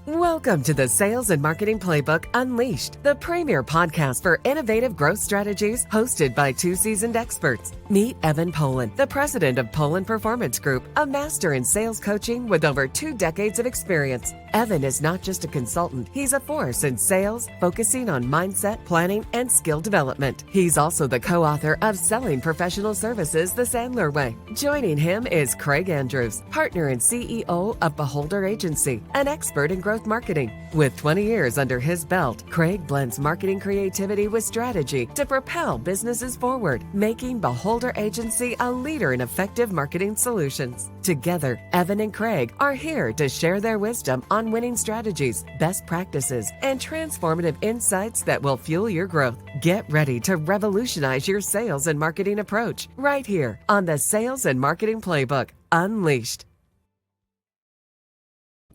Welcome to the Sales and Marketing Playbook Unleashed, the premier podcast for innovative growth strategies, hosted by two seasoned experts. Meet Evan Poland, the president of Poland Performance Group, a master in sales coaching with over 2 decades of experience. Evan is not just a consultant, he's a force in sales, focusing on mindset, planning, and skill development. He's also the co-author of Selling Professional Services the Sandler Way. Joining him is Craig Andrews, partner and CEO of Beholder Agency, an expert in growth marketing. With 20 years under his belt, Craig blends marketing creativity with strategy to propel businesses forward, making Beholder Agency a leader in effective marketing solutions. Together, Evan and Craig are here to share their wisdom on winning strategies, best practices, and transformative insights that will fuel your growth. Get ready to revolutionize your sales and marketing approach right here on the Sales and Marketing Playbook Unleashed.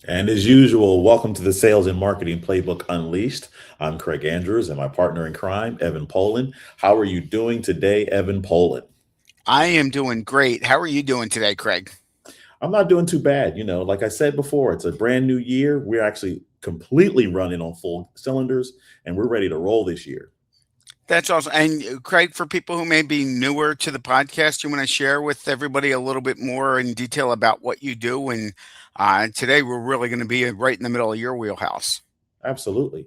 And as usual, welcome to the Sales and Marketing Playbook Unleashed. I'm Craig Andrews and my partner in crime, Evan Poland. How are you doing today, Evan Poland? I am doing great. How are you doing today, Craig? I'm not doing too bad. Like I said before, it's a brand new year. We're actually completely running on full cylinders and we're ready to roll this year. That's awesome. And Craig, for people who may be newer to the podcast, you want to share with everybody a little bit more in detail about what you do. And today we're really going to be right in the middle of your wheelhouse. Absolutely.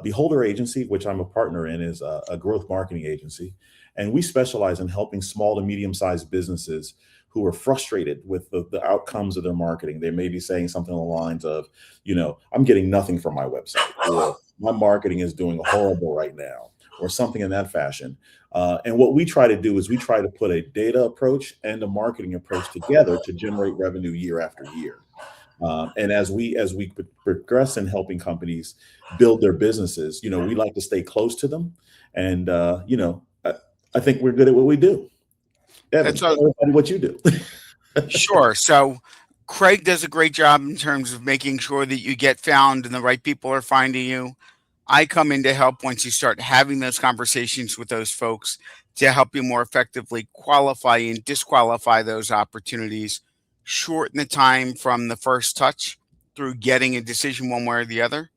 Beholder Agency, which I'm a partner in, is a growth marketing agency. And we specialize in helping small to medium-sized businesses who are frustrated with the outcomes of their marketing. They may be saying something along the lines of, I'm getting nothing from my website, or my marketing is doing horrible right now, or something in that fashion. And what we try to do is we try to put a data approach and a marketing approach together to generate revenue year after year. And as we progress in helping companies build their businesses, we like to stay close to them. And, I think we're good at what we do. Evan, tell everybody what you do. Sure. So Craig does a great job in terms of making sure that you get found and the right people are finding you. I come in to help once you start having those conversations with those folks to help you more effectively qualify and disqualify those opportunities, shorten the time from the first touch through getting a decision one way or the other.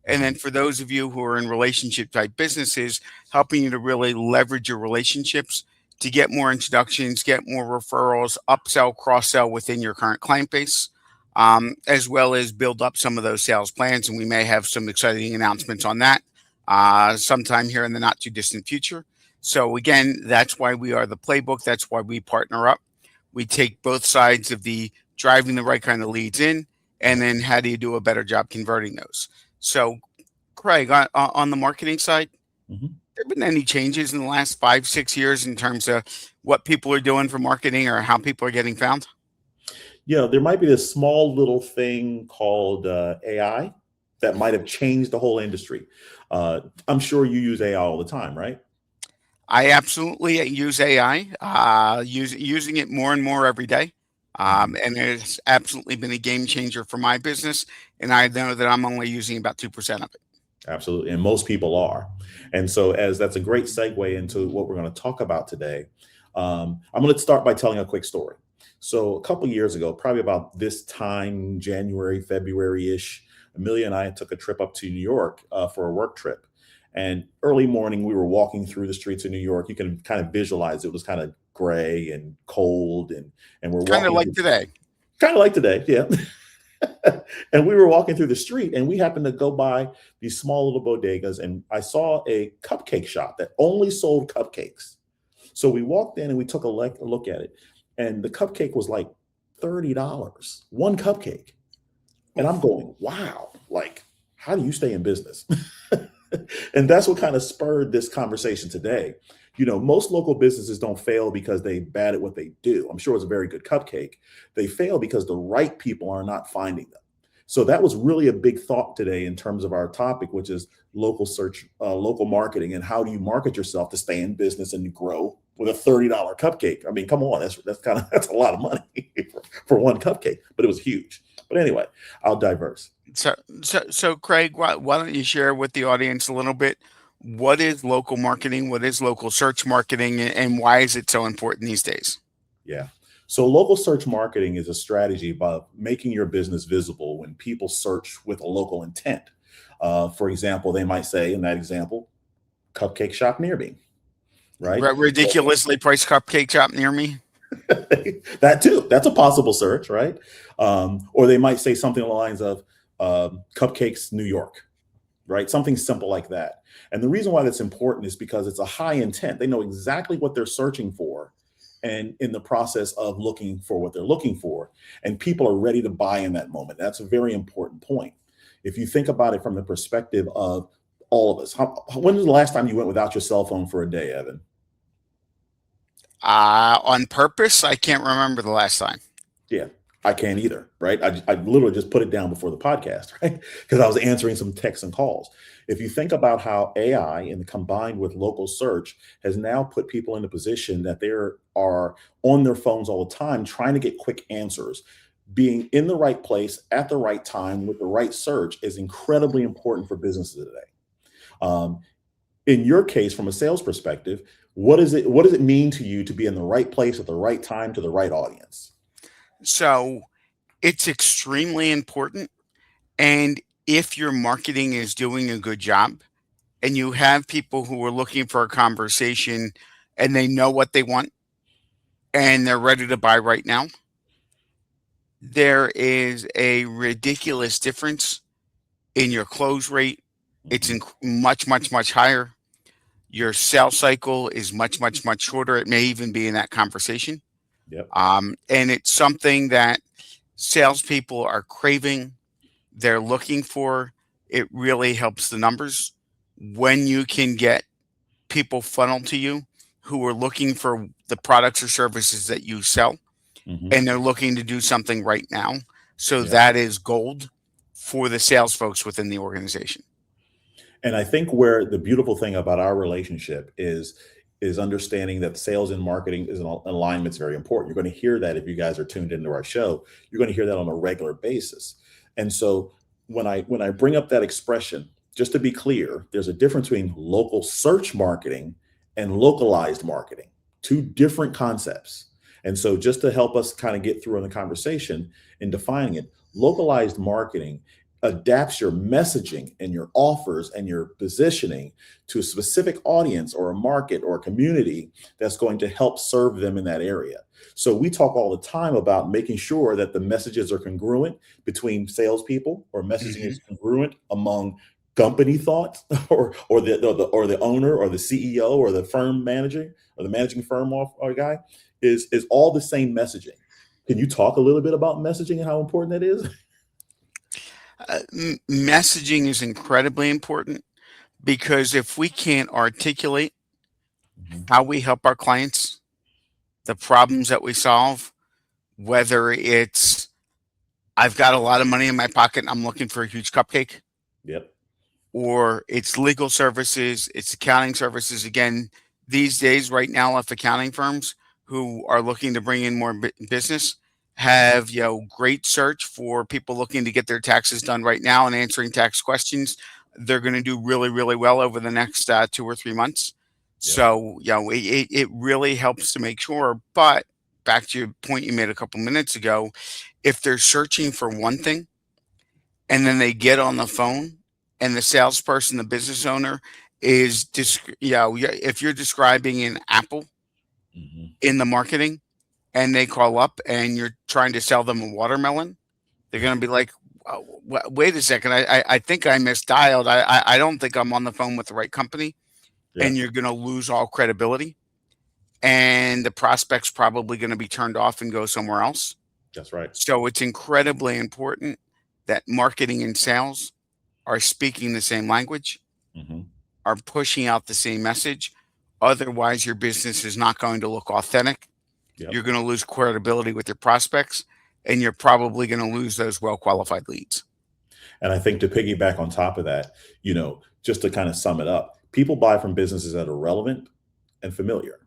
And then for those of you who are in relationship type businesses, helping you to really leverage your relationships to get more introductions, get more referrals, upsell, cross-sell within your current client base, as well as build up some of those sales plans. And we may have some exciting announcements on that sometime here in the not too distant future. So again, that's why we are the playbook. That's why we partner up. We take both sides of the driving the right kind of leads in, and then how do you do a better job converting those? So Craig, on the marketing side, Mm-hmm. there been any changes in the last 5-6 years in terms of what people are doing for marketing or how people are getting found? Yeah, there might be this small little thing called AI that might have changed the whole industry. I'm sure you use AI all the time, right? I absolutely use AI, using it more and more every day. And it's absolutely been a game changer for my business. And I know that I'm only using about 2% of it. Absolutely. And most people are. And so as that's a great segue into what we're going to talk about today, I'm going to start by telling a quick story. So a couple of years ago, probably about this time, January, February-ish, Amelia and I took a trip up to New York for a work trip. And early morning, we were walking through the streets of New York. You can kind of visualize it was kind of gray and cold. And we're walking. Kind of like today. Kind of like today, yeah. And we were walking through the street and we happened to go by these small little bodegas, and I saw a cupcake shop that only sold cupcakes. So we walked in and we took a look at it, and the cupcake was like $30, one cupcake. And I'm going, wow, like, how do you stay in business? And that's what kind of spurred this conversation today. Most local businesses don't fail because they're bad at what they do. I'm sure it's a very good cupcake. They fail because the right people are not finding them. So that was really a big thought today in terms of our topic, which is local search, local marketing, and how do you market yourself to stay in business and grow with a $30 cupcake? I mean, come on, that's a lot of money for one cupcake, but it was huge. But anyway, I'll diverse. So Craig, why don't you share with the audience a little bit? What is local marketing? What is local search marketing? And why is it so important these days? Yeah. So local search marketing is a strategy about making your business visible when people search with a local intent. For example, they might say in that example, cupcake shop near me, right? Ridiculously priced cupcake shop near me. That too. That's a possible search, right? Or they might say something along the lines of cupcakes, New York, right? Something simple like that. And the reason why that's important is because it's a high intent. They know exactly what they're searching for and in the process of looking for what they're looking for. And people are ready to buy in that moment. That's a very important point. If you think about it from the perspective of all of us, when was the last time you went without your cell phone for a day, Evan? On purpose, I can't remember the last time. Yeah, I can't either, right? I literally just put it down before the podcast, right? Because I was answering some texts and calls. If you think about how AI and combined with local search has now put people in a position that they are on their phones all the time trying to get quick answers, being in the right place at the right time with the right search is incredibly important for businesses today. Um, in your case, from a sales perspective, what does it mean to you to be in the right place at the right time to the right audience? So it's extremely important. And if your marketing is doing a good job and you have people who are looking for a conversation and they know what they want and they're ready to buy right now, there is a ridiculous difference in your close rate. It's Mhm. much, much, much higher. Your sales cycle is much, much, much shorter. It may even be in that conversation. Yep. And it's something that salespeople are craving, they're looking for. It really helps the numbers when you can get people funneled to you who are looking for the products or services that you sell Hmm. and they're looking to do something right now. So Yep. that is gold for the sales folks within the organization. And I think where the beautiful thing about our relationship is understanding that sales and marketing is an alignment is very important. You're going to hear that if you guys are tuned into our show. You're going to hear that on a regular basis. And so when I bring up that expression, just to be clear, there's a difference between local search marketing and localized marketing, two different concepts. And so just to help us kind of get through in the conversation in defining it, localized marketing adapts your messaging and your offers and your positioning to a specific audience or a market or a community that's going to help serve them in that area. So we talk all the time about making sure that the messages are congruent between salespeople, or messaging Mhm. is congruent among company thoughts, or the owner or the CEO or the firm manager or the managing firm or guy is all the same messaging. Can you talk a little bit about messaging and how important that is? Messaging is incredibly important because if we can't articulate Mhm. how we help our clients, the problems that we solve, whether it's I've got a lot of money in my pocket and I'm looking for a huge cupcake, Yep. or it's legal services, it's accounting services. Again, these days, right now, if accounting firms who are looking to bring in more business have great search for people looking to get their taxes done right now and answering tax questions, they're going to do really, really well over the next 2 or 3 months. Yep. So it really helps to make sure. But back to your point you made a couple minutes ago, if they're searching for one thing and then they get on the phone and the salesperson, the business owner is if you're describing an apple Mhm. in the marketing and they call up and you're trying to sell them a watermelon, they're going to be like, wait a second, I think I misdialed. I don't think I'm on the phone with the right company. Yeah, And you're going to lose all credibility. And the prospect's probably going to be turned off and go somewhere else. that's right. So it's incredibly important that marketing and sales are speaking the same language, Mhm. are pushing out the same message. Otherwise, your business is not going to look authentic. Yep. You're going to lose credibility with your prospects, and you're probably going to lose those well qualified leads. And I think to piggyback on top of that, just to kind of sum it up, people buy from businesses that are relevant and familiar.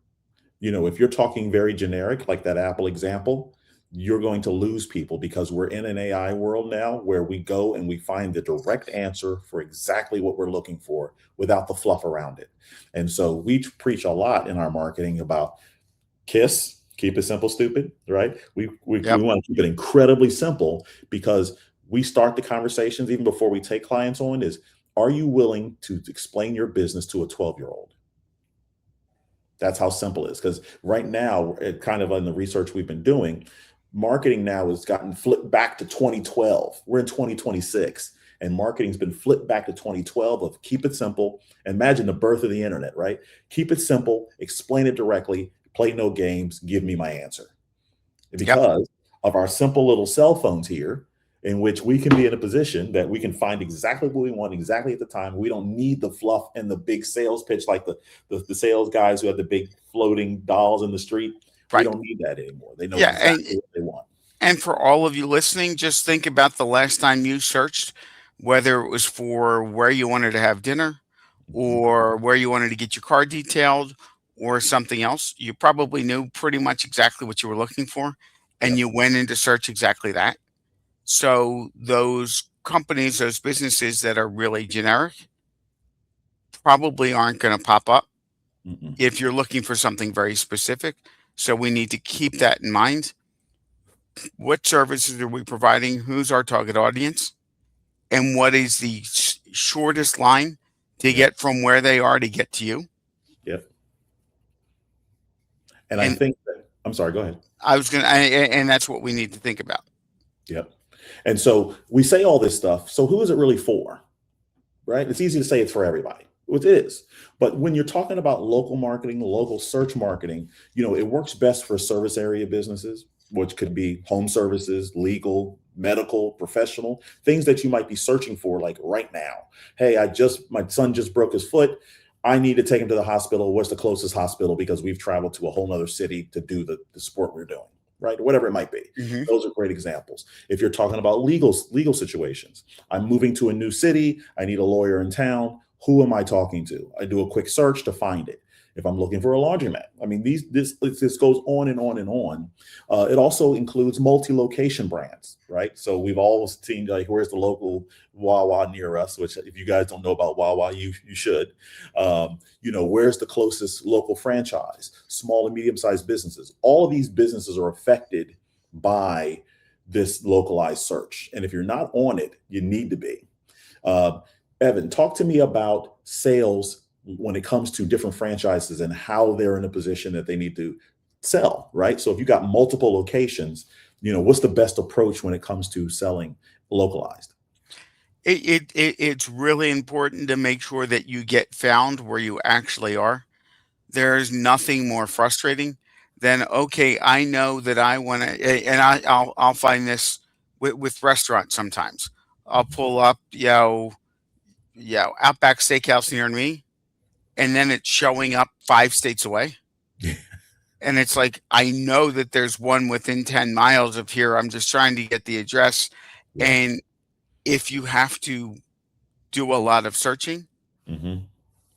If you're talking very generic, like that Apple example, you're going to lose people because we're in an AI world now where we go and we find the direct answer for exactly what we're looking for without the fluff around it. And so we preach a lot in our marketing about KISS, Keep it simple, stupid, right? We Yep. want to keep it incredibly simple because we start the conversations even before we take clients on is, are you willing to explain your business to a 12-year-old? That's how simple it is. Because right now, kind of on the research we've been doing, marketing now has gotten flipped back to 2012. We're in 2026, and marketing's been flipped back to 2012 of keep it simple. Imagine the birth of the internet, right? Keep it simple, explain it directly, play no games, give me my answer. Yep. Because of our simple little cell phones here, in which we can be in a position that we can find exactly what we want exactly at the time. We don't need the fluff and the big sales pitch like the sales guys who have the big floating dolls in the street. We Right. don't need that anymore. They know Yeah. exactly what they want. And for all of you listening, just think about the last time you searched, whether it was for where you wanted to have dinner Mhm. or where you wanted to get your car detailed or something else. You probably knew pretty much exactly what you were looking for, and Yep. you went in to search exactly that. So those companies, those businesses that are really generic probably aren't going to pop up Mm-mm. if you're looking for something very specific. So we need to keep that in mind. What services are we providing? Who's our target audience? And what is the shortest line to Yep. get from where they are to get to you? Yep. And I And think that, I'm sorry, go ahead. and that's what we need to think about. Yep. And so we say all this stuff. So who is it really for? Right? It's easy to say it's for everybody, which it is. But when you're talking about local marketing, local search marketing, it works best for service area businesses, which could be home services, legal, medical, professional, things that you might be searching for like right now. Hey, my son just broke his foot. I need to take him to the hospital. What's the closest hospital? Because we've traveled to a whole nother city to do the sport we're doing, right? Whatever it might be. Mm-hmm. Those are great examples. If you're talking about legal situations, I'm moving to a new city. I need a lawyer in town. Who am I talking to? I do a quick search to find it. If I'm looking for a laundromat, I mean, this goes on and on and on. It also includes multi-location brands, right? So we've all seen like, where's the local Wawa near us? Which, if you guys don't know about Wawa, you should. Where's the closest local franchise? Small and medium-sized businesses. All of these businesses are affected by this localized search, and if you're not on it, you need to be. Evan, talk to me about sales when it comes to different franchises and how they're in a position that they need to sell, right? So if you got multiple locations, what's the best approach when it comes to selling localized? It's really important to make sure that you get found where you actually are. There's nothing more frustrating than, okay, I know that I want to, and I'll find this with restaurants sometimes. I'll pull up, Outback Steakhouse near me, and then it's showing up 5 states away. And it's like, I know that there's one within 10 miles of here. I'm just trying to get the address. Yeah. And if you have to do a lot of searching, Mm-hmm.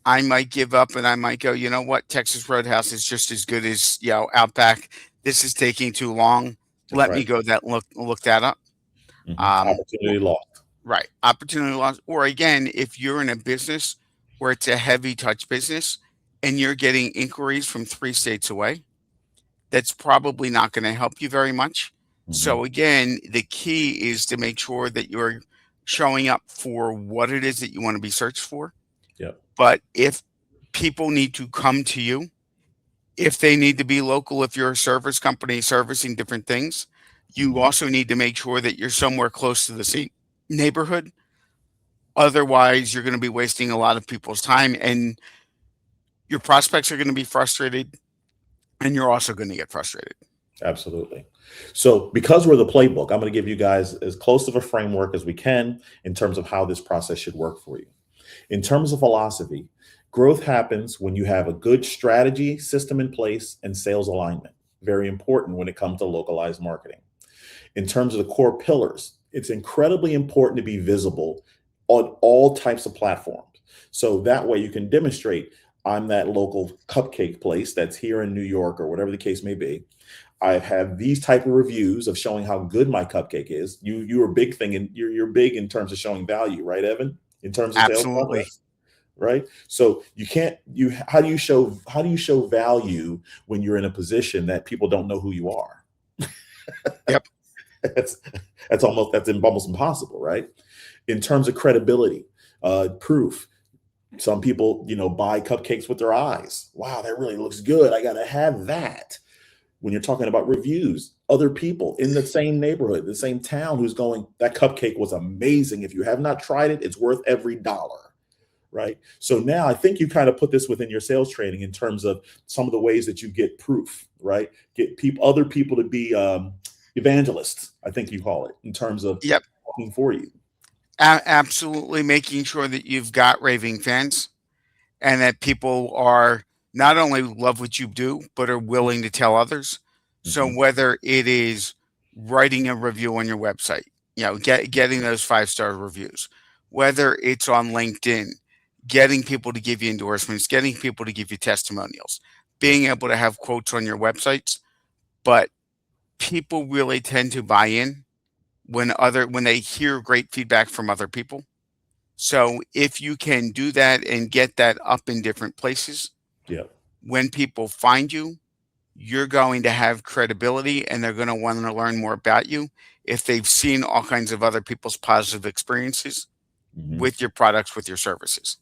I might give up and I might go, you know what? Texas Roadhouse is just as good as, Outback. This is taking too long. That's Let me right. go look that up. Mm-hmm. Um, Opportunity lost. right. Opportunity loss. Or again, if you're in a business where it's a heavy touch business and you're getting inquiries from 3 states away, that's probably not going to help you very much. Mm-hmm. So again, the key is to make sure that you're showing up for what it is that you want to be searched for. Yep. But if people need to come to you, if they need to be local, if you're a service company servicing different things, you Mm-hmm. also need to make sure that you're somewhere close to the same neighborhood. Otherwise, you're going to be wasting a lot of people's time and your prospects are going to be frustrated and you're also going to get frustrated. Absolutely. So because we're the playbook, I'm going to give you guys as close of a framework as we can in terms of how this process should work for you. In terms of philosophy, growth happens when you have a good strategy system in place and sales alignment. Very important when it comes to localized marketing. In terms of the core pillars, it's incredibly important to be visible on all types of platforms. So that way you can demonstrate, I'm that local cupcake place that's here in New York or whatever the case may be. I have these type of reviews of showing how good my cupcake is. You are big thing and you're big in terms of showing value, right, Evan? In terms of sales Absolutely. process, right? So you can't you how do you show value when you're in a position that people don't know who you are? Yep. that's that's almost impossible, right? In terms of credibility, proof. Some people, buy cupcakes with their eyes. Wow, that really looks good. I gotta have that. When you're talking about reviews, other people in the same neighborhood, the same town who's going, that cupcake was amazing. If you have not tried it, it's worth every dollar. Right. So now I think you kind of put this within your sales training in terms of some of the ways that you get proof, right? Get other people to be evangelists, I think you call it, in terms of Yep. talking for you. Absolutely making sure that you've got raving fans and that people are not only love what you do, but are willing to tell others. So Mhm. whether it is writing a review on your website, getting those 5-star reviews, whether it's on LinkedIn, getting people to give you endorsements, getting people to give you testimonials, Yep. being able to have quotes on your websites. But people really tend to buy in when they hear great feedback from other people. So if you can do that and get that up in different places, Yep. when people find you, you're going to have credibility and they're going to want to learn more about you if they've seen all kinds of other people's positive experiences Mhm. with your products, with your services.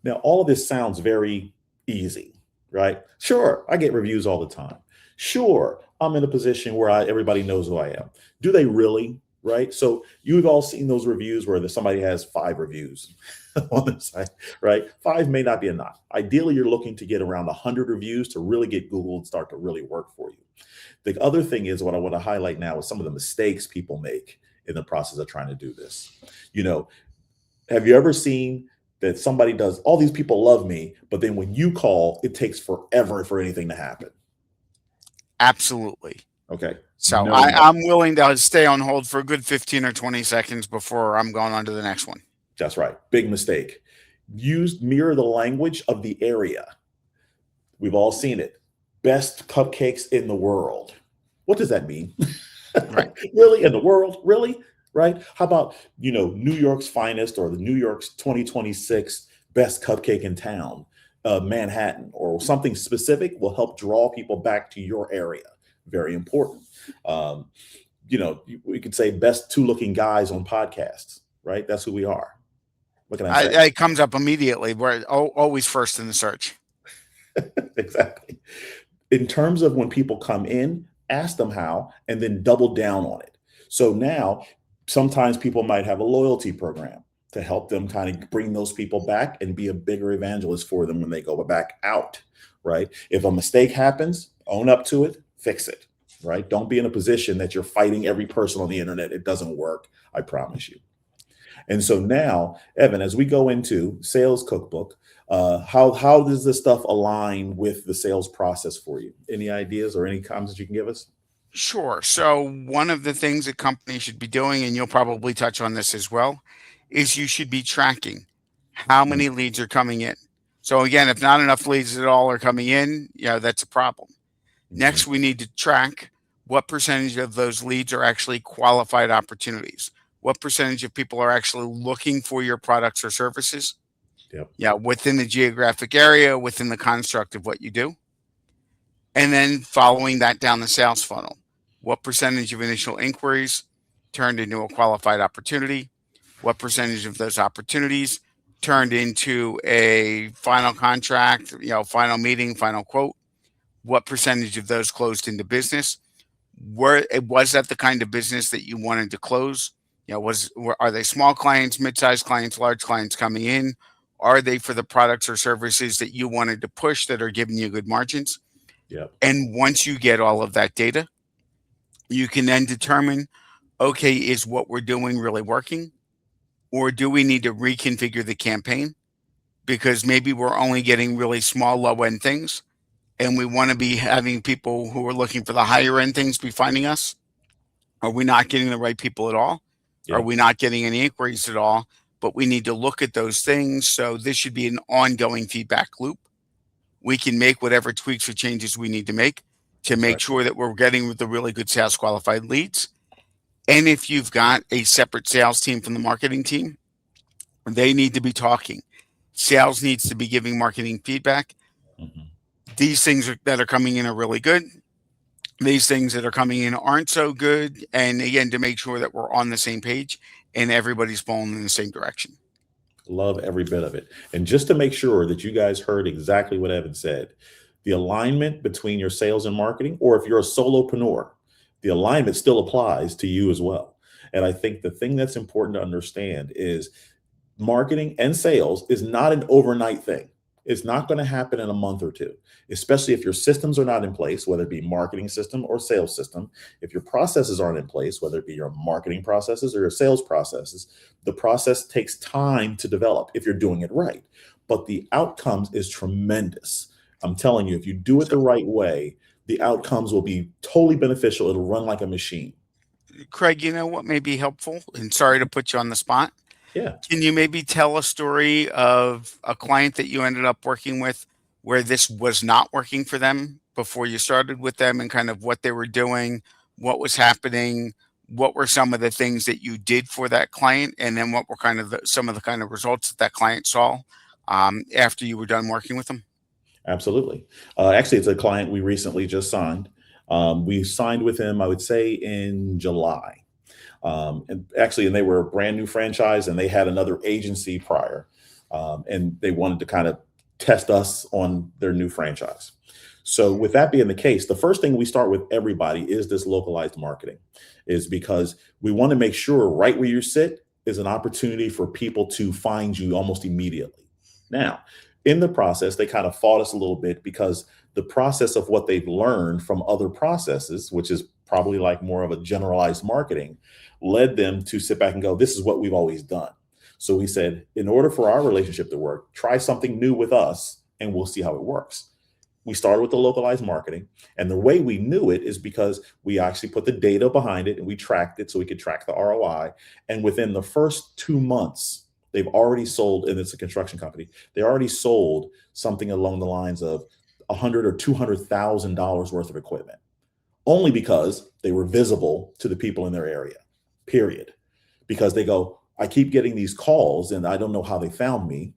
Now, all of this sounds very easy, right? Sure, I get reviews all the time. Sure, I'm in a position where everybody knows who I am. Do they really? Right? So you've all seen those reviews where somebody has 5 reviews on the site, right? 5 may not be enough. Ideally, you're looking to get around 100 reviews to really get Google and start to really work for you. The other thing is what I want to highlight now is some of the mistakes people make in the process of trying to do this. You know, have you ever seen that somebody does, all these people love me, but then when you call, it takes forever for anything to happen? Absolutely. Okay. So No, I'm willing to stay on hold for a good 15 or 20 seconds before I'm going on to the next one. that's right. Big mistake. Mirror the language of the area. We've all seen it. Best cupcakes in the world. What does that mean? Right. Really? In the world? Really? Right? How about, New York's finest or the New York's 2026 best cupcake in town, Manhattan, or something specific will help draw people back to your area. Very important. Um, we could say best 2 looking guys on podcasts, right? That's who we are. What can I say? It comes up immediately. We're always first in the search. Exactly. In terms of when people come in, ask them how, and then double down on it. So now, sometimes people might have a loyalty program to help them kind of bring those people back and be a bigger evangelist for them when they go back out, right? If a mistake happens, own up to it, fix it, right? Don't be in a position that you're fighting every person on the internet. It doesn't work, I promise you. And so now, Evan, as we go into sales cookbook, how does this stuff align with the sales process for you? Any ideas or any comments that you can give us? Sure. So one of the things that companies should be doing, and you'll probably touch on this as well, is you should be tracking how Mm, many leads are coming in. So again, if not enough leads at all are coming in, that's a problem. mhm. Next, we need to track what percentage of those leads are actually qualified opportunities. What percentage of people are actually looking for your products or services? Yep. Yeah, within the geographic area, within the construct of what you do. And then following that down the sales funnel, what percentage of initial inquiries turned into a qualified opportunity? What percentage of those opportunities turned into a final contract, final meeting, final quote? What percentage of those closed into business? Was that the kind of business that you wanted to close? Are they small clients, mid-sized clients, large clients coming in? Are they for the products or services that you wanted to push that are giving you good margins? Yep. And once you get all of that data, you can then determine, okay, is what we're doing really working? Or do we need to reconfigure the campaign? Because maybe we're only getting really small, low end things. And we want to be having people who are looking for the higher end things be finding us. Are we not getting the right people at all? Are Yep. we not getting any inquiries at all? But we need to look at those things. So this should be an ongoing feedback loop. We can make whatever tweaks or changes we need to That's make right. sure that we're getting the really good sales qualified leads. And if you've got a separate sales team from the marketing team, they need to be talking. Sales needs to be giving marketing feedback. Mhm. These things that are coming in are really good. These things that are coming in aren't so good. And again, to make sure that we're on the same page and everybody's pulling in the same direction. Love every bit of it. And just to make sure that you guys heard exactly what Evan said, the alignment between your sales and marketing, or if you're a solopreneur, the alignment still applies to you as well. And I think the thing that's important to understand is marketing and sales is not an overnight thing. It's not going to happen in a month or two, especially if your systems are not in place, whether it be marketing system or sales system. If your processes aren't in place, whether it be your marketing processes or your sales processes, the process takes time to develop if you're doing it right. But the outcomes is tremendous. I'm telling you, if you do it the right way, the outcomes will be totally beneficial. It'll run like a machine. Craig, you know what may be helpful? And sorry to put you on the spot. Yeah. Can you maybe tell a story of a client that you ended up working with where this was not working for them before you started with them, and kind of what they were doing, what was happening, what were some of the things that you did for that client, and then what were kind of some of the kind of results that that client saw after you were done working with them? Absolutely. Actually, it's a client we recently just signed. We signed with him, I would say, in July. And they were a brand new franchise, and they had another agency prior, and they wanted to kind of test us on their new franchise. So, with that being the case, the first thing we start with everybody is this localized marketing, is because we want to make sure right where you sit is an opportunity for people to find you almost immediately. Now, in the process, they kind of fought us a little bit because the process of what they've learned from other processes, which is probably like more of a generalized marketing, led them to sit back and go, this is what we've always done. So we said, in order for our relationship to work, try something new with us and we'll see how it works. We started with the localized marketing. And the way we knew it is because we actually put the data behind it and we tracked it so we could track the ROI. And within the first 2 months, they've already sold, and it's a construction company, they already sold something along the lines of $100,000 or $200,000 worth of equipment, only because they were visible to the people in their area, period. Because they go, I keep getting these calls and I don't know how they found me.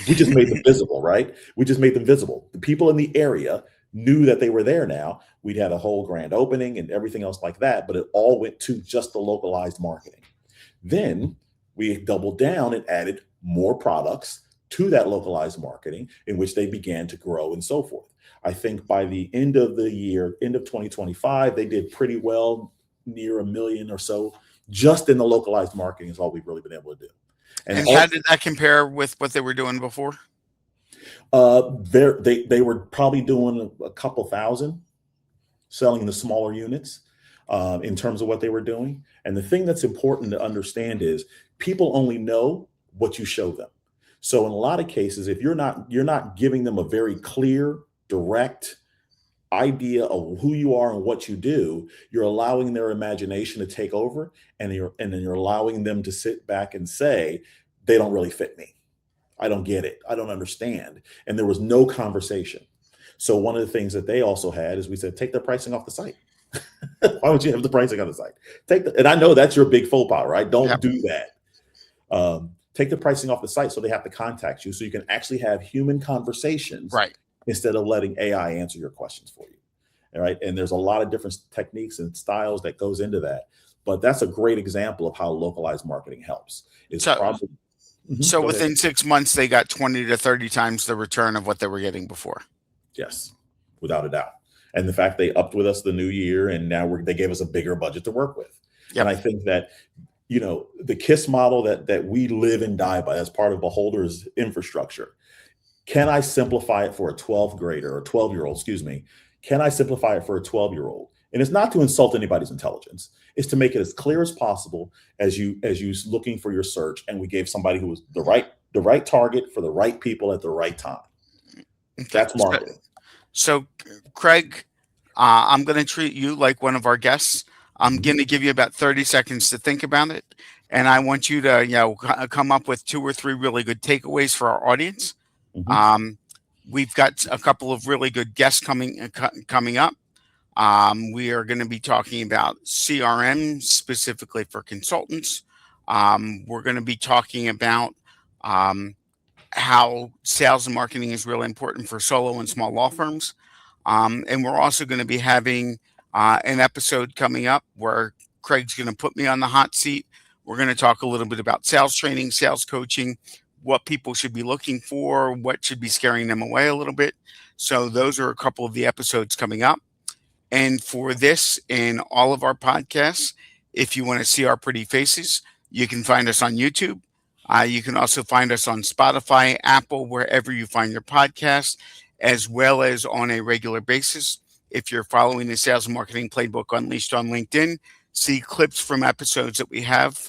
We just made them visible, right? We just made them visible. The people in the area knew that they were there now. We'd had a whole grand opening and everything else like that, but it all went to just the localized marketing. Then we doubled down and added more products to that localized marketing, in which they began to grow and so forth. I think by the end of the year, end of 2025, they did pretty well, near $1 million or so, just in the localized marketing is all we've really been able to do. And how did that compare with what they were doing before? They were probably doing a couple thousand, selling the smaller units in terms of what they were doing. And the thing that's important to understand is people only know what you show them. So in a lot of cases, if you're not giving them a very clear, direct idea of who you are and what you do, you're allowing their imagination to take over, and then you're allowing them to sit back and say, they don't really fit me. I don't get it. I don't understand. And there was no conversation. So one of the things that they also had is we said, take the pricing off the site. Why would you have the pricing on the site? And I know that's your big faux pas, right? Don't do that. Take the pricing off the site so they have to contact you so you can actually have human conversations, Right, instead of letting AI answer your questions for you. All right. And there's a lot of different techniques and styles that goes into that. But that's a great example of how localized marketing helps. So within 6 months, they got 20 to 30 times the return of what they were getting before. Yes, without a doubt. And the fact they upped with us the new year, and now they gave us a bigger budget to work with. Yep. And I think that, the KISS model that we live and die by as part of Beholder's infrastructure. Can I simplify it for a 12th grader or 12-year-old, excuse me? Can I simplify it for a 12-year-old? And it's not to insult anybody's intelligence. It's to make it as clear as possible as you looking for your search. And we gave somebody who was the right target for the right people at the right time. That's marketing. So Craig, I'm going to treat you like one of our guests. I'm going to give you about 30 seconds to think about it. And I want you to, come up with 2 or 3 really good takeaways for our audience. We've got a couple of really good guests coming up. We are going to be talking about CRM specifically for consultants. We're going to be talking about how sales and marketing is really important for solo and small law firms. And we're also going to be having an episode coming up where Craig's going to put me on the hot seat. We're going to talk a little bit about sales training, sales coaching, what people should be looking for, what should be scaring them away a little bit. So those are a couple of the episodes coming up. And for this and all of our podcasts, if you want to see our pretty faces, you can find us on YouTube. You can also find us on Spotify, Apple, wherever you find your podcasts, as well as on a regular basis. If you're following the Sales and Marketing Playbook Unleashed on LinkedIn, see clips from episodes that we have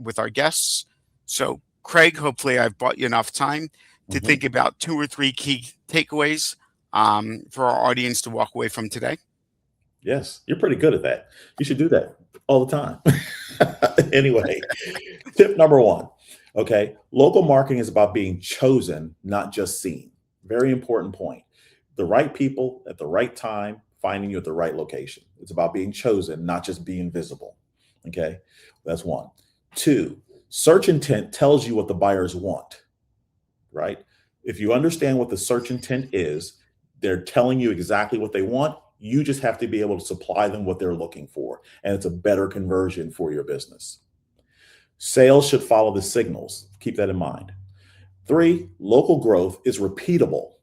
with our guests. So, Craig, hopefully I've bought you enough time to think about 2 or 3 key takeaways for our audience to walk away from today. Yes, you're pretty good at that. You should do that all the time. Anyway, tip number 1. Okay, local marketing is about being chosen, not just seen. Very important point. The right people at the right time, finding you at the right location. It's about being chosen, not just being visible. Okay, that's 1. 2, search intent tells you what the buyers want, right? If you understand what the search intent is, they're telling you exactly what they want. You just have to be able to supply them what they're looking for. And it's a better conversion for your business. Sales should follow the signals. Keep that in mind. 3, local growth is repeatable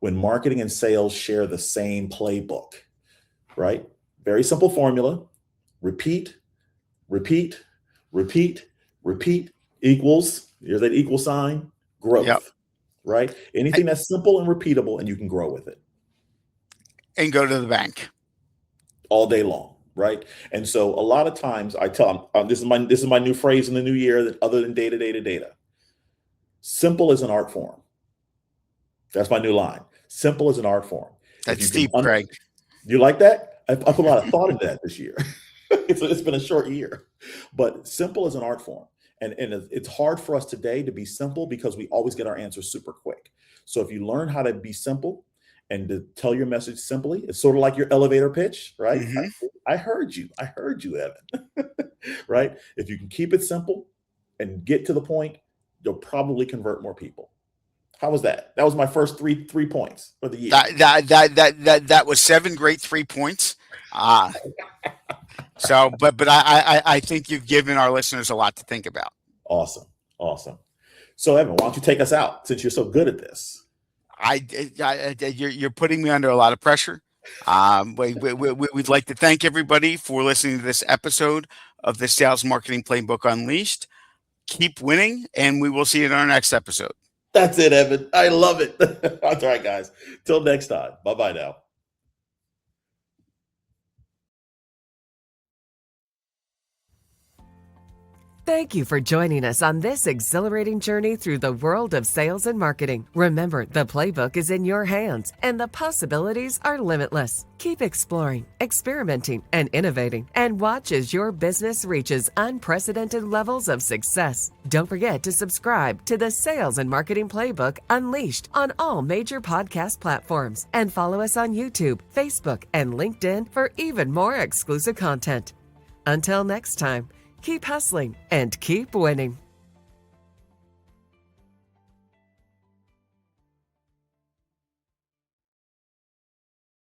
when marketing and sales share the same playbook, right? Very simple formula. Repeat, repeat, repeat, repeat equals, here's that equal sign, growth, Yep. right? Anything that's simple and repeatable and you can grow with it. And go to the bank All day long, right? And so a lot of times I tell them, this is my new phrase in the new year, that other than data. Simple is an art form. That's my new line. Simple is an art form. That's deep, Craig. You like that? I put a lot of thought into that this year. It's been a short year, but simple is an art form. And it's hard for us today to be simple because we always get our answers super quick. So if you learn how to be simple and to tell your message simply, it's sort of like your elevator pitch, right? I heard you, Evan, right? If you can keep it simple and get to the point, you'll probably convert more people. How was that? That was my first three points for the year. That was 7 great 3 points. So, but I think you've given our listeners a lot to think about. Awesome. So, Evan, why don't you take us out since you're so good at this? You're putting me under a lot of pressure. We'd like to thank everybody for listening to this episode of the Sales Marketing Playbook Unleashed. Keep winning, and we will see you in our next episode. That's it, Evan. I love it. That's all right, guys. Till next time. Bye-bye now. Thank you for joining us on this exhilarating journey through the world of sales and marketing. Remember, the playbook is in your hands and the possibilities are limitless. Keep exploring, experimenting, and innovating, and watch as your business reaches unprecedented levels of success. Don't forget to subscribe to the Sales and Marketing Playbook Unleashed on all major podcast platforms, and follow us on YouTube, Facebook, and LinkedIn for even more exclusive content. Until next time, keep hustling and keep winning.